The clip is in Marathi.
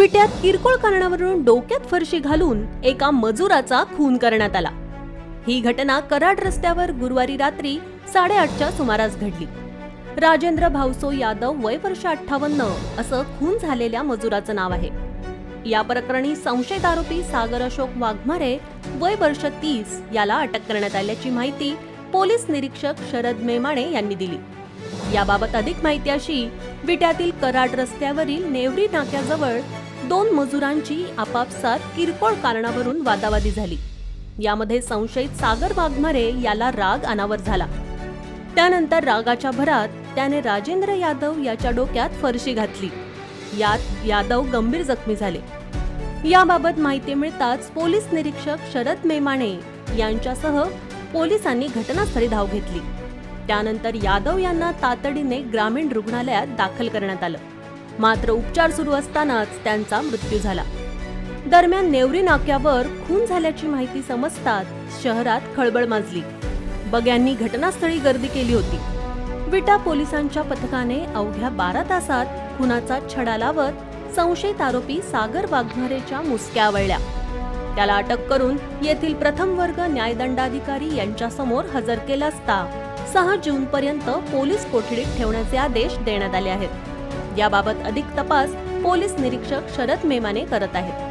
विट्यात किरकोळ कारणावरून डोक्यात फरशी घालून एका मजुराचा खून करण्यात आला। ही घटना कराड रस्त्यावर गुरुवारी रात्री 8:30च्या सुमारास घडली। राजेंद्र भाऊसो यादव वय वर्ष 58 असं खून झालेल्या मजुराचं नाव आहे। या प्रकरणी संशयित आरोपी सागर अशोक वाघमारे वय वर्ष 30 याला अटक करण्यात आल्याची माहिती पोलीस निरीक्षक शरद मेमाणे यांनी दिली। याबाबत अधिक माहिती अशी, विट्यातील कराड रस्त्यावरील नेवरी नाक्याजवळ दोन मजुरांची आपापसात किरकोळ कारणावरून वादावादी झाली। यामध्ये संशयित सागर वाघमारे याला राग अनावर झाला। त्यानंतर रागाच्या भरात त्याने राजेंद्र यादव याच्या डोक्यात फरशी घातली। यात यादव गंभीर जखमी झाले। याबाबत माहिती मिळताच पोलीस निरीक्षक शरद मेमाणे यांच्यासह पोलिसांनी घटनास्थळी धाव घेतली। त्यानंतर यादव यांना तातडीने ग्रामीण रुग्णालयात दाखल करण्यात आलं, मात्र उपचार सुरू असतानाच त्यांचा मृत्यू झाला। दरम्यान नेवरी नाक्यावर खून झाल्याची माहिती समजताच शहरात खळबळ माजली। बघ्यांनी घटनास्थळी गर्दी केली होती। विटा पोलिसांच्या पथकाने अवघ्या 12 तासात खुनाचा छडा लावत संशयित आरोपी सागर वाघमारेच्या मुसक्या आवळल्या। त्याला अटक करून येथील प्रथम वर्ग न्यायदंडाधिकारी यांच्यासमोर हजर केलं असता 6 जूनपर्यंत पोलीस कोठडीत ठेवण्याचे आदेश देण्यात आले आहेत। याबाबत अधिक तपास पोलीस निरीक्षक शरद मेमाने करत आहेत।